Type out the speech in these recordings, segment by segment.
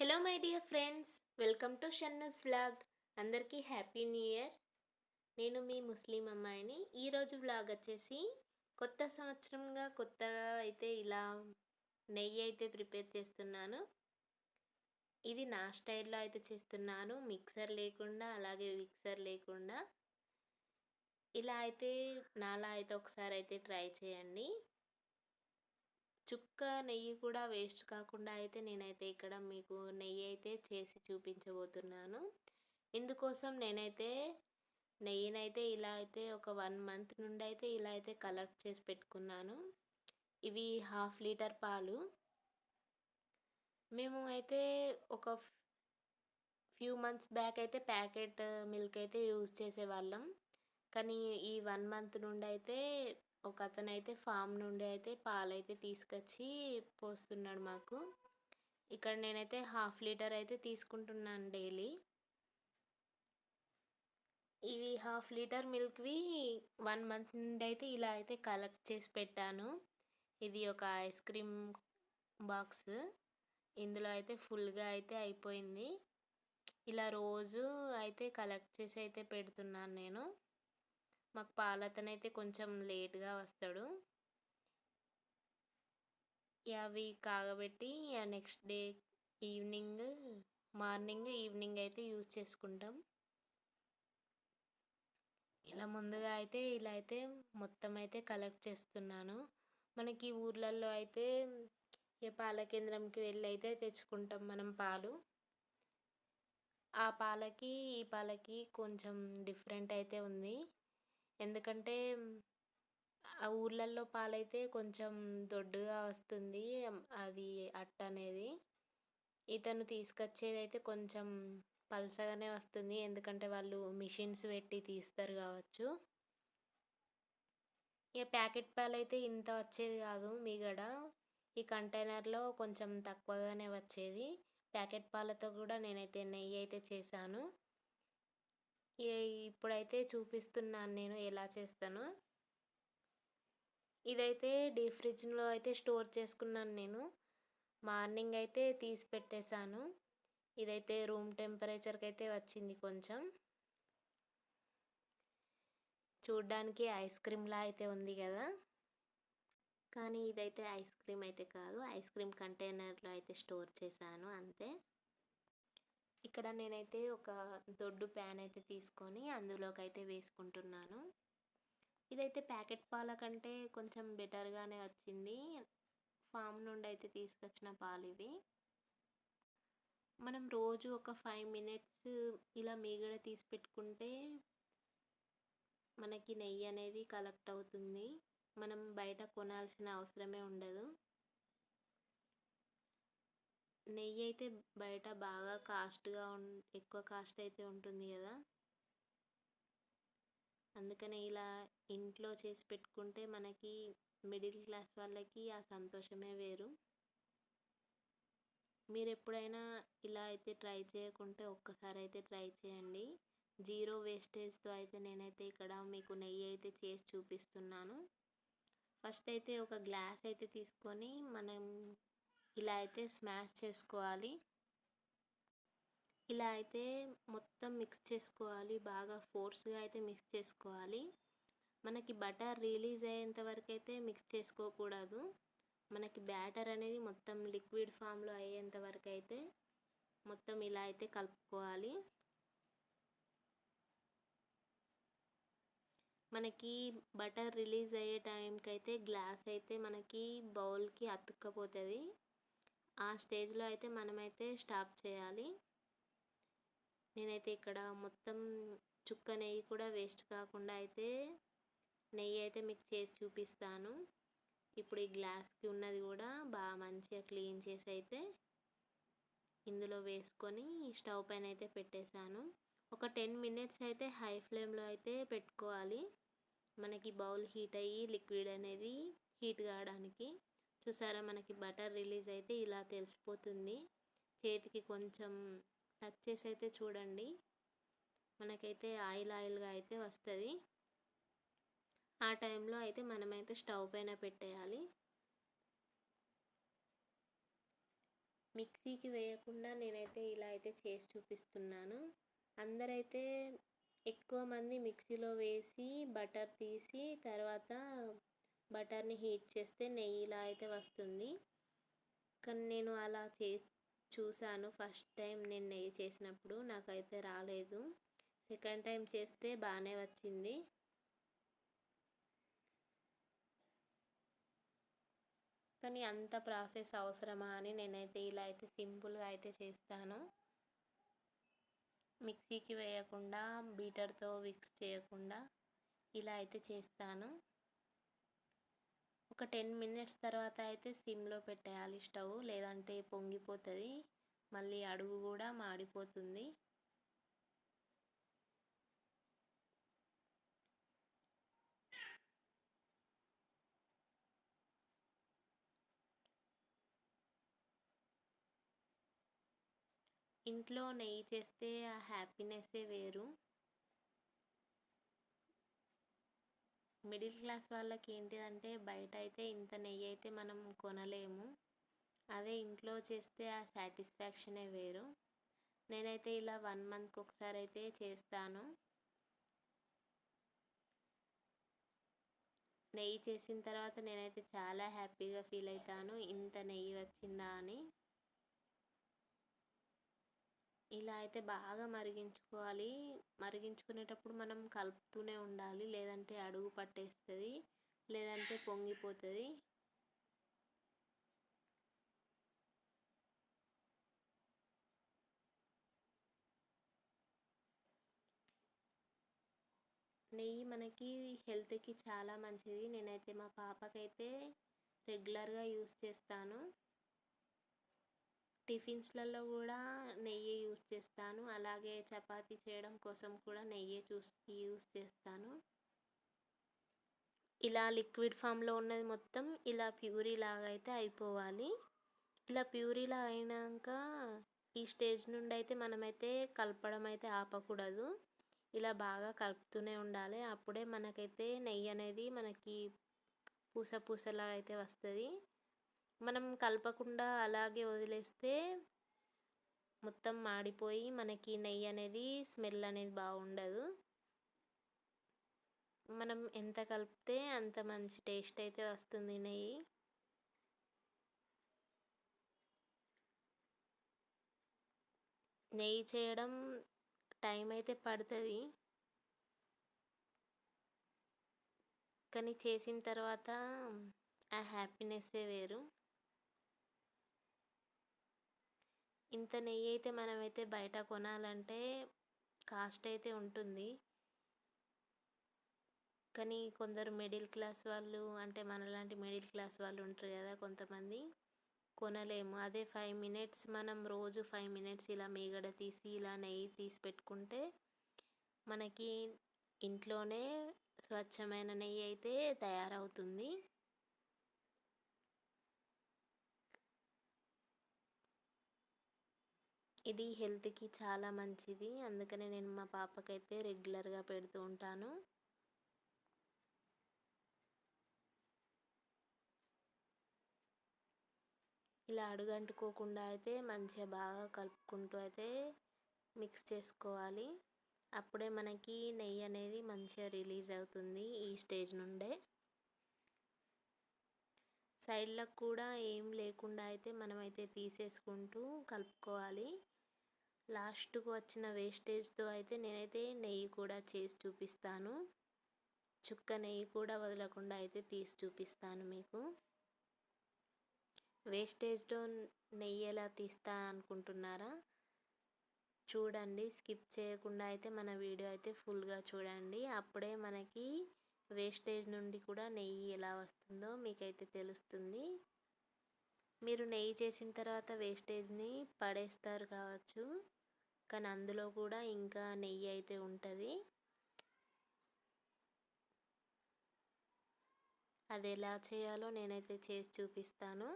Hello my dear friends, welcome to Shannu's vlog. అందరికీ happy new year. నేను మీ ముస్లిం అమ్మాయిని. ఈరోజు వ్లాగ్ వచ్చేసి కొత్త సంవత్సరంగా కొత్తగా అయితే ఇలా నెయ్యి అయితే ప్రిపేర్ చేస్తున్నాను. ఇది నా స్టైల్లో అయితే చేస్తున్నాను, మిక్సర్ లేకుండా, అలాగే విక్సర్ లేకుండా. ఇలా అయితే నాలా అయితే ఒకసారి అయితే ట్రై చేయండి. చుక్క నెయ్యి కూడా వేస్ట్ కాకుండా అయితే నేనైతే ఇక్కడ మీకు నెయ్యి అయితే చేసి చూపించబోతున్నాను. ఇందుకోసం నేనైతే నెయ్యినైతే ఇలా అయితే ఒక 1 మంత్ నుండి అయితే ఇలా అయితే కలెక్ట్ చేసి పెట్టుకున్నాను. ఇవి 1/2 లీటర్ పాలు. మేము అయితే ఒక ఫ్యూ మంత్స్ బ్యాక్ అయితే ప్యాకెట్ మిల్క్ అయితే యూజ్ చేసేవాళ్ళం. కానీ ఈ 1 మంత్ నుండి అయితే ఒకతనైతే ఫామ్ నుండి అయితే పాలైతే తీసుకొచ్చి పోస్తున్నాడు మాకు. ఇక్కడ నేనైతే 1/2 లీటర్ అయితే తీసుకుంటున్నాను డైలీ. ఇవి 1/2 లీటర్ మిల్క్‌వి 1 మంత్ నుండి అయితే ఇలా అయితే కలెక్ట్ చేసి పెట్టాను. ఇది ఒక ఐస్ క్రీమ్ బాక్స్. ఇందులో అయితే ఫుల్‌గా అయితే అయిపోయింది. ఇలా రోజు అయితే కలెక్ట్ చేసి అయితే పెడుతున్నాను నేను. మాకు పాలతనైతే కొంచెం లేట్‌గా వస్తాడు. అవి కాగబెట్టి next day evening, morning, evening అయితే యూజ్ చేసుకుంటాం. ఇలా ముందుగా అయితే ఇలా అయితే మొత్తం అయితే కలెక్ట్ చేస్తున్నాను. మనకి ఊర్లల్లో అయితే పాల కేంద్రంకి వెళ్ళి అయితే తెచ్చుకుంటాం మనం పాలు. ఆ పాలకి ఈ పాలకి కొంచెం డిఫరెంట్ అయితే ఉంది. ఎందుకంటే ఆ ఊర్లల్లో పాలైతే కొంచెం దొడ్డుగా వస్తుంది. అది అట్టనేది. ఇతను తీసుకొచ్చేదైతే కొంచెం పలసగానే వస్తుంది. ఎందుకంటే వాళ్ళు మిషన్స్ పెట్టి తీస్తారు కావచ్చు. ప్యాకెట్ పాలైతే ఇంత వచ్చేది కాదు మీగడ. ఈ కంటైనర్‌లో కొంచెం తక్కువగానే వచ్చేది. ప్యాకెట్ పాలతో కూడా నేనైతే నెయ్యి అయితే చేశాను. ఏ ఇప్పుడైతే చూపిస్తున్నాను నేను ఎలా చేస్తానో. ఇదైతే డీప్ ఫ్రిడ్జ్‌లో అయితే స్టోర్ చేసుకున్నాను నేను. మార్నింగ్ అయితే తీసి పెట్టేశాను. ఇదైతే రూమ్ టెంపరేచర్‌కి అయితే వచ్చింది కొంచెం. చూడ్డానికి ఐస్ క్రీమ్‌లా అయితే ఉంది కదా! కానీ ఇదైతే ఐస్ క్రీమ్ అయితే కాదు. ఐస్ క్రీమ్ కంటైనర్‌లో అయితే స్టోర్ చేశాను అంతే. ఇక్కడ నేనైతే ఒక దొడ్డు ప్యాన్ అయితే తీసుకొని అందులోకైతే వేసుకుంటున్నాను. ఇదైతే ప్యాకెట్ పాల కంటే కొంచెం బెటర్‌గానే వచ్చింది. ఫామ్ నుండి అయితే తీసుకొచ్చిన పాలివి. మనం రోజు ఒక 5 మినిట్స్ ఇలా మీగడ తీసి పెట్టుకుంటే మనకి నెయ్యి అనేది కలెక్ట్ అవుతుంది. మనం బయట కొనాల్సిన అవసరమే ఉండదు. నెయ్యి అయితే బయట బాగా ఎక్కువ కాస్ట్ అయితే ఉంటుంది కదా! అందుకనే ఇలా ఇంట్లో చేసి పెట్టుకుంటే మనకి మిడిల్ క్లాస్ వాళ్ళకి ఆ సంతోషమే వేరు. మీరెప్పుడైనా ఇలా అయితే ట్రై చేయకుంటే ఒక్కసారి అయితే ట్రై చేయండి. జీరో వేస్టేజ్‌తో అయితే నేనైతే ఇక్కడ మీకు నెయ్యి అయితే చేసి చూపిస్తున్నాను. ఫస్ట్ అయితే ఒక గ్లాస్ అయితే తీసుకొని మనం ఇలా అయితే స్మాష్ చేసుకోవాలి. ఇలా అయితే మొత్తం మిక్స్ చేసుకోవాలి. బాగా ఫోర్స్‌గా అయితే మిక్స్ చేసుకోవాలి. మనకి బటర్ రిలీజ్ అయ్యేంత వరకు అయితే మిక్స్ చేసుకోకూడదు. మనకి బ్యాటర్ అనేది మొత్తం లిక్విడ్ ఫామ్‌లో అయ్యేంత వరకు అయితే మొత్తం ఇలా అయితే కలుపుకోవాలి. మనకి బటర్ రిలీజ్ అయ్యే టైంకి అయితే గ్లాస్ అయితే మనకి బౌల్‌కి అతుక్కపోతది. ఆ స్టేజ్‌లో అయితే మనమైతే స్టాప్ చేయాలి. నేనైతే ఇక్కడ మొత్తం చుక్క నెయ్యి కూడా వేస్ట్ కాకుండా అయితే నెయ్యి అయితే మీకు చేసి చూపిస్తాను. ఇప్పుడు ఈ గ్లాస్‌కి ఉన్నది కూడా మంచిగా క్లీన్ చేసి అయితే ఇందులో వేసుకొని స్టవ్ పైన అయితే పెట్టేశాను. ఒక 10 మినిట్స్ అయితే హై ఫ్లేమ్‌లో అయితే పెట్టుకోవాలి. మనకి బౌల్ హీట్ అయ్యి లిక్విడ్ అనేది హీట్ కావడానికి. చూసారా మనకి బటర్ రిలీజ్ అయితే ఇలా తెలిసిపోతుంది. చేతికి కొంచెం టచ్ చేసి అయితే చూడండి. మనకైతే ఆయిల్‌గా అయితే వస్తది. ఆ టైంలో అయితే మనమైతే స్టవ్ పైన పెట్టేయాలి. మిక్సీకి వేయకుండా నేనైతే ఇలా అయితే చేసి చూపిస్తున్నాను. అందరైతే ఎక్కువ మంది మిక్సీలో వేసి బటర్ తీసి తర్వాత బటర్ని హీట్ చేస్తే నెయ్యి ఇలా అయితే వస్తుంది. కానీ నేను అలా చూసాను. ఫస్ట్ టైం నేను నెయ్యి చేసినప్పుడు నాకైతే రాలేదు. సెకండ్ టైం చేస్తే బాగానే వచ్చింది. కానీ అంత ప్రాసెస్ అవసరమా అని నేనైతే ఇలా అయితే సింపుల్గా అయితే చేస్తాను. మిక్సీకి వేయకుండా బీటర్తో మిక్స్ చేయకుండా ఇలా అయితే చేస్తాను. ఒక 10 మినిట్స్ తర్వాత అయితే సిమ్లో పెట్టేయాలి స్టవ్, లేదంటే పొంగిపోతుంది, మళ్ళీ అడుగు కూడా మాడిపోతుంది. ఇంట్లో నెయ్యి చేస్తే ఆ హ్యాపీనెస్సే వేరు. మిడిల్ క్లాస్ వాళ్ళకి ఏంటిదంటే బయట అయితే ఇంత నెయ్యి అయితే మనం కొనలేము. అదే ఇంట్లో చేస్తే ఆ సాటిస్ఫాక్షనే వేరు. నేనైతే ఇలా 1 మంత్కి ఒకసారి అయితే చేస్తాను. నెయ్యి చేసిన తర్వాత నేనైతే చాలా హ్యాపీగా ఫీల్ అవుతాను, ఇంత నెయ్యి వచ్చిందా అని. ఇలా అయితే బాగా మరిగించుకోవాలి. మరిగించుకునేటప్పుడు మనం కలుపుతూనే ఉండాలి, లేదంటే అడుగు పట్టేస్తుంది, లేదంటే పొంగిపోతుంది. నెయ్యి మనకి హెల్త్కి చాలా మంచిది. నేనైతే మా పాపకైతే రెగ్యులర్గా యూస్ చేస్తాను. టిఫిన్స్లలో కూడా నెయ్యి యూస్ చేస్తాను. అలాగే చపాతీ చేయడం కోసం కూడా నెయ్యి యూస్ చేస్తాను. ఇలా లిక్విడ్ ఫామ్లో ఉన్నది మొత్తం ఇలా ప్యూరీ లాగా అయితే అయిపోవాలి. ఇలా ప్యూరీలా అయినాక ఈ స్టేజ్ నుండి అయితే మనమైతే కలపడం అయితే ఆపకూడదు. ఇలా బాగా కలుపుతూనే ఉండాలి. అప్పుడే మనకైతే నెయ్యి అనేది మనకి పూస పూసలా అయితే వస్తుంది. మనం కలపకుండా అలాగే వదిలేస్తే మొత్తం మాడిపోయి మనకి నెయ్యి అనేది స్మెల్ అనేది బాగుండదు. మనం ఎంత కలిపితే అంత మంచి టేస్ట్ అయితే వస్తుంది నెయ్యి. నెయ్యి చేయడం టైం అయితే పడుతుంది, కానీ చేసిన తర్వాత ఆ హ్యాపీనెస్సే వేరు. ఇంత నెయ్యి అయితే మనమైతే బయట కొనాలంటే కాస్ట్ అయితే ఉంటుంది. కానీ కొందరు మిడిల్ క్లాస్ వాళ్ళు, అంటే మనలాంటి మిడిల్ క్లాస్ వాళ్ళు ఉంటారు కదా కొంతమంది, కొనలేము. అదే 5 మినిట్స్ మనం రోజు 5 మినిట్స్ ఇలా మీగడ తీసి ఇలా నెయ్యి తీసి పెట్టుకుంటే మనకి ఇంట్లోనే స్వచ్ఛమైన నెయ్యి అయితే తయారవుతుంది. ఇది హెల్త్కి చాలా మంచిది. అందుకనే నేను మా పాపకైతే రెగ్యులర్గా పెడుతూ ఉంటాను. ఇలా అడుగంటుకోకుండా అయితే మంచిగా బాగా కలుపుకుంటూ అయితే మిక్స్ చేసుకోవాలి. అప్పుడే మనకి నెయ్యి అనేది మంచిగా రిలీజ్ అవుతుంది ఈ స్టేజ్ నుండే. సైడ్లకు కూడా ఏం లేకుండా అయితే మనమైతే తీసేసుకుంటూ కలుపుకోవాలి. లాస్ట్కు వచ్చిన వేస్టేజ్తో అయితే నేనైతే నెయ్యి కూడా చేసి చూపిస్తాను. చుక్క నెయ్యి కూడా వదలకుండా అయితే తీసి చూపిస్తాను మీకు. వేస్టేజ్తో నెయ్యి ఎలా తీస్తా అనుకుంటున్నారా? చూడండి, స్కిప్ చేయకుండా అయితే మన వీడియో అయితే ఫుల్గా చూడండి. అప్పుడే మనకి వేస్టేజ్ నుండి కూడా నెయ్యి ఎలా వస్తుందో మీకైతే తెలుస్తుంది. మీరు నెయ్యి చేసిన తర్వాత వేస్టేజ్ని పడేస్తారు కావచ్చు, కానీ అందులో కూడా ఇంకా నెయ్యి అయితే ఉంటుంది. అది ఎలా చేయాలో నేనైతే చేసి చూపిస్తాను.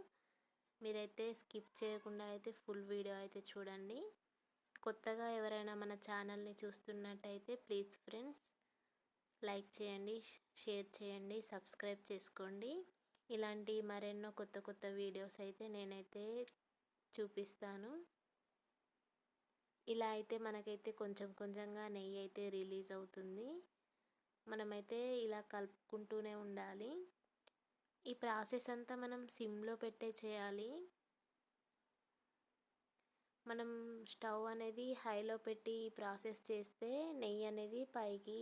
మీరైతే స్కిప్ చేయకుండా అయితే ఫుల్ వీడియో అయితే చూడండి. కొత్తగా ఎవరైనా మన ఛానల్ని చూస్తున్నట్టయితే ప్లీజ్ ఫ్రెండ్స్ లైక్ చేయండి, షేర్ చేయండి, సబ్స్క్రైబ్ చేసుకోండి. ఇలాంటి మరెన్నో కొత్త కొత్త వీడియోస్ అయితే నేనైతే చూపిస్తాను. ఇలా అయితే మనకైతే కొంచెం కొంచెంగా నెయ్యి అయితే రిలీజ్ అవుతుంది. మనమైతే ఇలా కలుపుకుంటూనే ఉండాలి. ఈ ప్రాసెస్ అంతా మనం సిమ్‌లో పెట్టే చేయాలి. మనం స్టవ్ అనేది హైలో పెట్టి ఈ ప్రాసెస్ చేస్తే నెయ్యి అనేది పైకి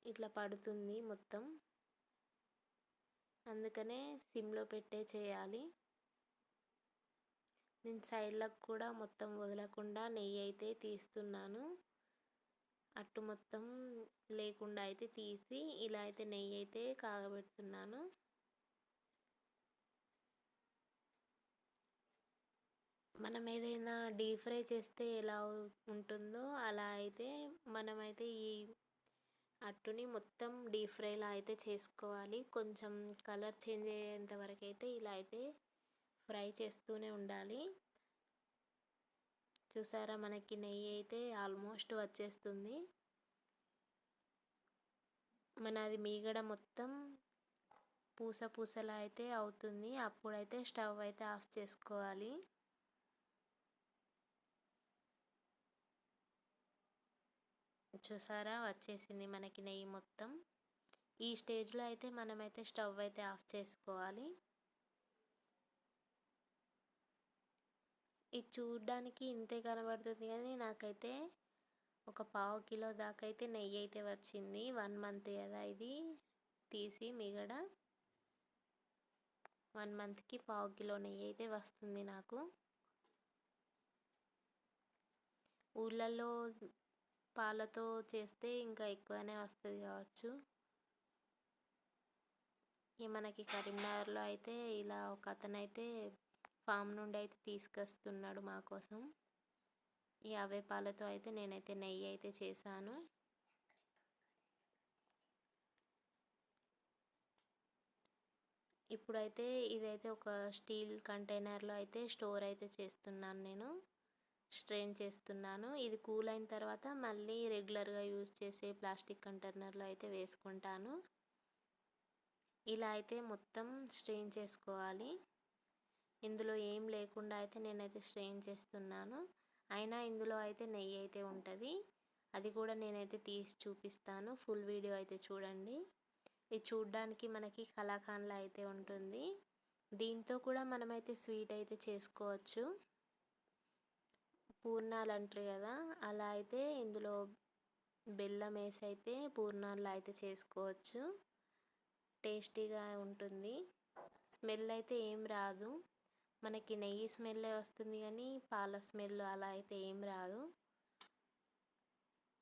ఇట్లా పడుతుంది మొత్తం. అందుకనే సిమ్‌లో పెట్టే చేయాలి. నేను సైడ్‌లకు కూడా మొత్తం వదలకుండా నెయ్యి అయితే తీస్తున్నాను. అట్టు మొత్తం లేకుండా అయితే తీసి ఇలా అయితే నెయ్యి అయితే కాగబెడుతున్నాను. మనం ఏదైనా డీప్ ఫ్రై చేస్తే ఎలా ఉంటుందో అలా అయితే మనమైతే ఈ అట్టుని మొత్తం డీప్ ఫ్రైలా అయితే చేసుకోవాలి. కొంచెం కలర్ చేంజ్ అయ్యేంత వరకు అయితే ఇలా అయితే ఫ్రై చేస్తూనే ఉండాలి. చూసారా మనకి నెయ్యి అయితే ఆల్మోస్ట్ వచ్చేస్తుంది. మనది మీగడ మొత్తం పూస పూసలా అయితే అవుతుంది. అప్పుడైతే స్టవ్ అయితే ఆఫ్ చేసుకోవాలి. చూసారా వచ్చేసింది మనకి నెయ్యి మొత్తం. ఈ స్టేజ్లో అయితే మనమైతే స్టవ్ అయితే ఆఫ్ చేసుకోవాలి. ఇది చూడ్డానికి ఇంతే కనబడుతుంది కానీ నాకైతే ఒక పావు కిలో దాకా అయితే నెయ్యి అయితే వచ్చింది. 1 మంత్ కదా ఇది తీసి మిగడ. 1 మంత్కి పావు కిలో నెయ్యి అయితే వస్తుంది నాకు. ఊళ్ళల్లో పాలతో చేస్తే ఇంకా ఎక్కువనే వస్తుంది కావచ్చు. మనకి కరీంనగర్లో అయితే ఇలా ఒక అతనైతే ఫామ్ నుండి అయితే తీసుకొస్తున్నాడు మా కోసం. అవే పాలతో అయితే నేనైతే నెయ్యి అయితే చేశాను. ఇప్పుడైతే ఇదైతే ఒక స్టీల్ కంటైనర్లో అయితే స్టోర్ అయితే చేస్తున్నాను నేను. స్ట్రెయిన్ చేస్తున్నాను. ఇది కూల్ అయిన తర్వాత మళ్ళీ రెగ్యులర్గా యూజ్ చేసే ప్లాస్టిక్ కంటైనర్లో అయితే వేసుకుంటాను. ఇలా అయితే మొత్తం స్ట్రెయిన్ చేసుకోవాలి. ఇందులో ఏం లేకుండా అయితే నేనైతే స్ట్రెయిన్ చేస్తున్నాను. అయినా ఇందులో అయితే నెయ్యి అయితే ఉంటుంది. అది కూడా నేనైతే తీసి చూపిస్తాను. ఫుల్ వీడియో అయితే చూడండి. ఇది చూడ్డానికి మనకి కలాకండ్లా అయితే ఉంటుంది. దీంతో కూడా మనమైతే స్వీట్ అయితే చేసుకోవచ్చు. పూర్ణాలు అంటారు కదా, అలా అయితే ఇందులో బెల్లం వేసి అయితే పూర్ణాలు అయితే చేసుకోవచ్చు. టేస్టీగా ఉంటుంది. స్మెల్ అయితే ఏం రాదు. మనకి నెయ్యి స్మెల్లే వస్తుంది కానీ పాల స్మెల్ అలా అయితే ఏం రాదు.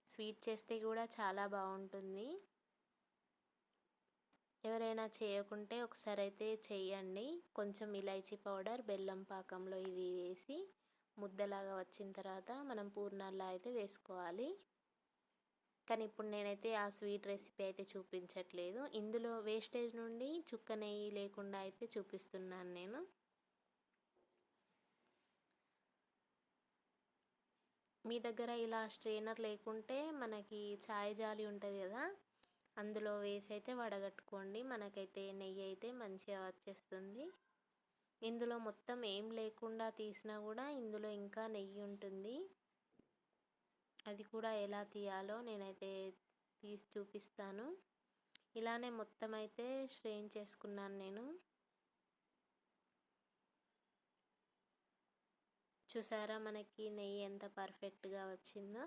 స్వీట్ చేస్తే కూడా చాలా బాగుంటుంది. ఎవరైనా చేయకుంటే ఒకసారి అయితే చెయ్యండి. కొంచెం ఇలైచీ పౌడర్ బెల్లం పాకంలో ఇది వేసి ముద్దలాగా వచ్చిన తర్వాత మనం పూర్ణాల్లో అయితే వేసుకోవాలి. కానీ ఇప్పుడు నేనైతే ఆ స్వీట్ రెసిపీ అయితే చూపించట్లేదు. ఇందులో వేస్టేజ్ నుండి చుక్క నెయ్యి లేకుండా అయితే చూపిస్తున్నాను నేను. మీ దగ్గర ఇలా స్ట్రెయినర్ లేకుంటే మనకి చాయ్ జాలి ఉంటుంది కదా, అందులో వేసి అయితే వడగట్టుకోండి. మనకైతే నెయ్యి అయితే మంచిగా వచ్చేస్తుంది. ఇందులో మొత్తం ఏం లేకుండా తీసినా కూడా ఇందులో ఇంకా నెయ్యి ఉంటుంది. అది కూడా ఎలా తీయాలో నేనైతే తీసి చూపిస్తాను. ఇలానే మొత్తం అయితే స్ట్రెయిన్ చేసుకున్నాను నేను. చూసారా మనకి నెయ్యి ఎంత పర్ఫెక్ట్గా వచ్చిందో.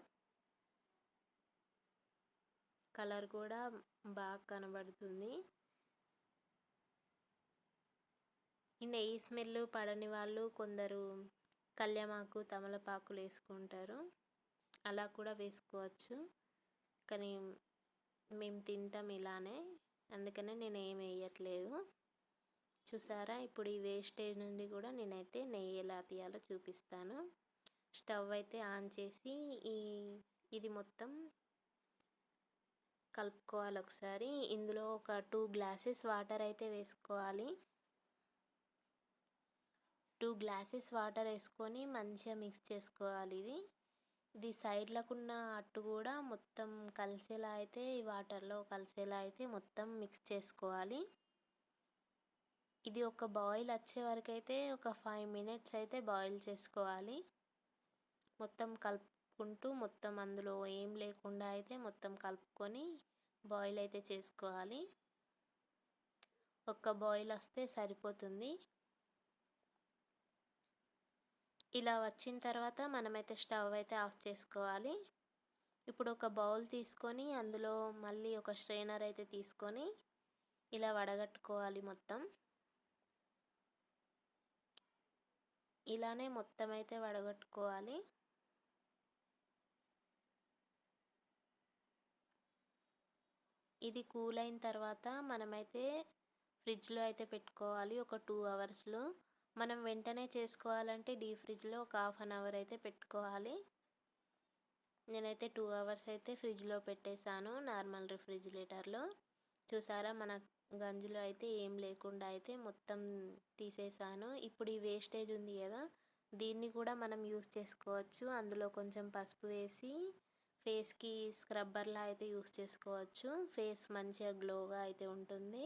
కలర్ కూడా బాగా కనబడుతుంది. ఈ నెయ్యి స్మెల్ పడని వాళ్ళు కొందరు కల్యమాకు తమలపాకులు వేసుకుంటారు. అలా కూడా వేసుకోవచ్చు. కానీ మేము తింటాం ఇలానే, అందుకనే నేను ఏం వేయట్లేదు. చూసారా ఇప్పుడు ఈ వేస్టేజ్ నుండి కూడా నేనైతే నెయ్యి ఎలా తీయాలో చూపిస్తాను. స్టవ్ అయితే ఆన్ చేసి ఇది మొత్తం కలుపుకోవాలి ఒకసారి. ఇందులో ఒక 2 గ్లాసెస్ వాటర్ అయితే వేసుకోవాలి. 2 గ్లాసెస్ వాటర్ వేసుకొని మంచిగా మిక్స్ చేసుకోవాలి. ఇది సైడ్లకున్న అట్టు కూడా మొత్తం కలిసేలా అయితే ఈ వాటర్లో కలిసేలా అయితే మొత్తం మిక్స్ చేసుకోవాలి. ఇది ఒక బాయిల్ వచ్చే వరకైతే ఒక 5 మినిట్స్ అయితే బాయిల్ చేసుకోవాలి. మొత్తం కలుపుకుంటూ మొత్తం అందులో ఏం లేకుండా అయితే మొత్తం కలుపుకొని బాయిల్ అయితే చేసుకోవాలి. ఒక్క బాయిల్ వస్తే సరిపోతుంది. ఇలా వచ్చిన తర్వాత మనమైతే స్టవ్ అయితే ఆఫ్ చేసుకోవాలి. ఇప్పుడు ఒక బౌల్ తీసుకొని అందులో మళ్ళీ ఒక స్ట్రైనర్ అయితే తీసుకొని ఇలా వడగట్టుకోవాలి మొత్తం. ఇలానే మొత్తం అయితే వడగట్టుకోవాలి. ఇది కూల్ అయిన తర్వాత మనమైతే ఫ్రిడ్జ్లో అయితే పెట్టుకోవాలి ఒక 2 అవర్స్లో. మనం వెంటనే చేసుకోవాలంటే డీప్ ఫ్రిడ్జ్లో ఒక హాఫ్ అన్ అవర్ అయితే పెట్టుకోవాలి. నేనైతే 2 అవర్స్ అయితే ఫ్రిడ్జ్లో పెట్టేశాను నార్మల్ రిఫ్రిజిరేటర్లో. చూసారా మన గంజులో అయితే ఏం లేకుండా అయితే మొత్తం తీసేసాను. ఇప్పుడు ఈ వేస్టేజ్ ఉంది కదా, దీన్ని కూడా మనం యూస్ చేసుకోవచ్చు. అందులో కొంచెం పసుపు వేసి ఫేస్కి స్క్రబ్బర్లా అయితే యూస్ చేసుకోవచ్చు. ఫేస్ మంచిగా గ్లోగా అయితే ఉంటుంది.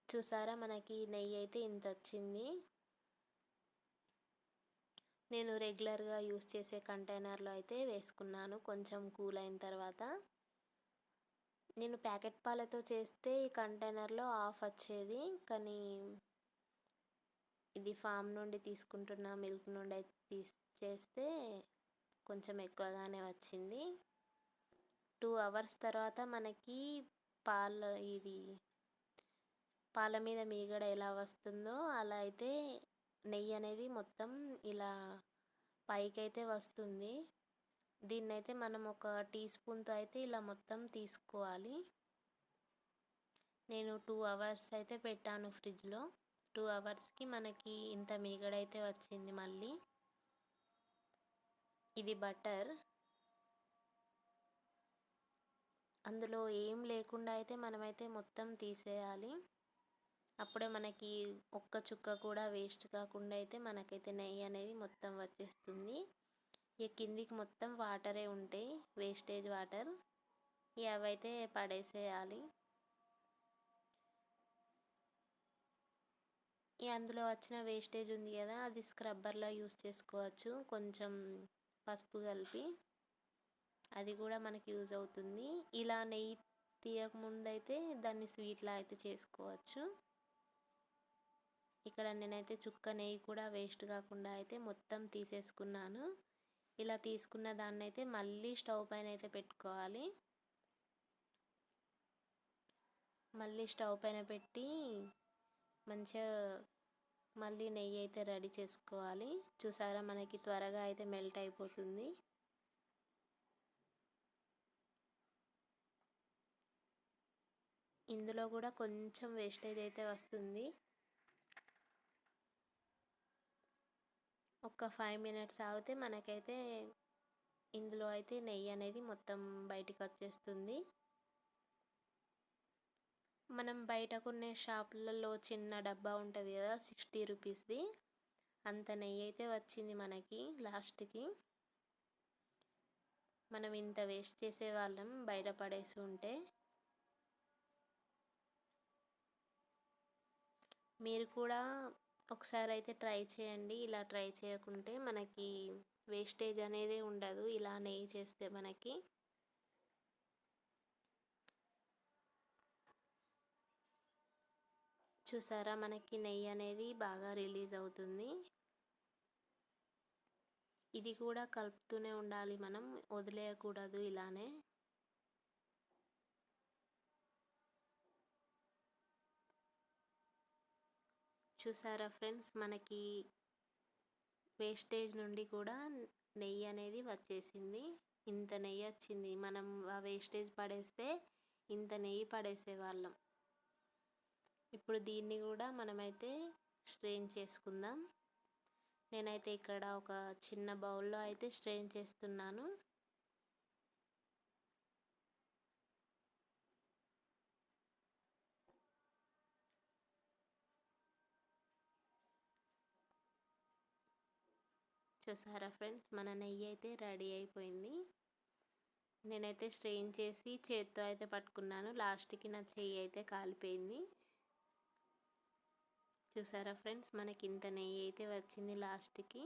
చూసారా మనకి నెయ్యి అయితే ఇంత వచ్చింది. నేను రెగ్యులర్గా యూస్ చేసే కంటైనర్లో అయితే వేసుకున్నాను కొంచెం కూల్ అయిన తర్వాత. నేను ప్యాకెట్ పాలతో చేస్తే ఈ కంటైనర్లో హాఫ్ వచ్చేది, కానీ ఇది ఫామ్ నుండి తీసుకుంటున్న మిల్క్ నుండి అయితే చేస్తే కొంచెం ఎక్కువగానే వచ్చింది. 2 అవర్స్ తర్వాత మనకి పాల మీద మీగడ ఎలా వస్తుందో అలా అయితే నెయ్యి అనేది మొత్తం ఇలా పైకైతే వస్తుంది. దీన్నైతే మనం ఒక టీ స్పూన్తో అయితే ఇలా మొత్తం తీసుకోవాలి. నేను 2 అవర్స్ అయితే పెట్టాను ఫ్రిడ్జ్లో. 2 అవర్స్కి మనకి ఇంత మీగడ అయితే వచ్చింది. మళ్ళీ ఇది బటర్, అందులో ఏం లేకుండా అయితే మనమైతే మొత్తం తీసేయాలి. అప్పుడే మనకి ఒక్క చుక్క కూడా వేస్ట్ కాకుండా అయితే మనకైతే నెయ్యి అనేది మొత్తం వచ్చేస్తుంది. ఈ కిందికి మొత్తం వాటరే ఉంటాయి, వేస్టేజ్ వాటర్. అవైతే పడేసేయాలి. అందులో వచ్చిన వేస్టేజ్ ఉంది కదా, అది స్క్రబ్బర్లా యూస్ చేసుకోవచ్చు. కొంచెం పసుపు కలిపి అది కూడా మనకి యూజ్ అవుతుంది. ఇలా నెయ్యి తీయకముందైతే దాన్ని స్వీట్లా అయితే చేసుకోవచ్చు. ఇక్కడ నేనైతే చుక్క నెయ్యి కూడా వేస్ట్ కాకుండా అయితే మొత్తం తీసేసుకున్నాను. ఇలా తీసుకున్న దాన్ని అయితే మళ్ళీ స్టవ్ పైన అయితే పెట్టుకోవాలి. మళ్ళీ స్టవ్ పైన పెట్టి మంచిగా మళ్ళీ నెయ్యి అయితే రెడీ చేసుకోవాలి. చూసారా మనకి త్వరగా అయితే మెల్ట్ అయిపోతుంది. ఇందులో కూడా కొంచెం వేస్టేజ్ అయితే వస్తుంది. ఒక 5 మినిట్స్ ఆగితే మనకైతే ఇందులో అయితే నెయ్యి అనేది మొత్తం బయటికి వచ్చేస్తుంది. మనం బయట కొనే షాపులలో చిన్న డబ్బా ఉంటుంది కదా, 60 రూపీస్ది, అంత నెయ్యి అయితే వచ్చింది మనకి లాస్ట్కి. మనం ఇంత వేస్ట్ చేసేవాళ్ళం బయట పడేసి ఉంటే. మీరు కూడా ఒకసారి అయితే ట్రై చేయండి. ఇలా ట్రై చేయకుంటే మనకి వేస్టేజ్ అనేది ఉండదు ఇలా నెయ్యి చేస్తే మనకి. చూసారా మనకి నెయ్యి అనేది బాగా రిలీజ్ అవుతుంది. ఇది కూడా కలుపుతూనే ఉండాలి, మనం వదిలేయకూడదు ఇలానే. చూసారా ఫ్రెండ్స్, మనకి వేస్టేజ్ నుండి కూడా నెయ్యి అనేది వచ్చేసింది. ఇంత నెయ్యి వచ్చింది. మనం ఆ వేస్టేజ్ పడేస్తే ఇంత నెయ్యి పడేసేవాళ్ళం. ఇప్పుడు దీన్ని కూడా మనమైతే స్ట్రెయిన్ చేసుకుందాం. నేనైతే ఇక్కడ ఒక చిన్న బౌల్లో అయితే స్ట్రెయిన్ చేస్తున్నాను. చూసారా ఫ్రెండ్స్, మన నెయ్యి అయితే రెడీ అయిపోయింది. నేనైతే స్ట్రెయిన్ చేసి చేత్తో అయితే పట్టుకున్నాను. లాస్ట్కి నా చెయ్యి అయితే కాలిపోయింది. చూసారా ఫ్రెండ్స్, మనకి ఇంత నెయ్యి అయితే వచ్చింది లాస్ట్కి.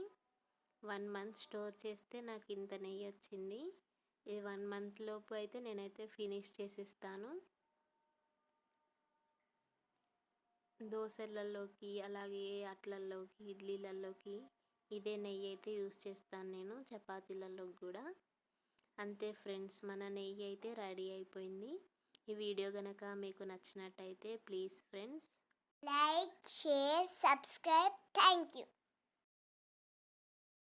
1 మంత్ స్టోర్ చేస్తే నాకు ఇంత నెయ్యి వచ్చింది. ఇది 1 మంత్ లోపు అయితే నేనైతే ఫినిష్ చేసేస్తాను. దోశలలోకి, అలాగే అట్లల్లోకి, ఇడ్లీలలోకి ఇదే నెయ్యి అయితే యూస్ చేస్తాను నేను, చపాతీలలోకి కూడా. అంతే ఫ్రెండ్స్, మన నెయ్యి అయితే రెడీ అయిపోయింది. ఈ వీడియో కనుక మీకు నచ్చినట్టయితే please friends like, share, subscribe. Thank you.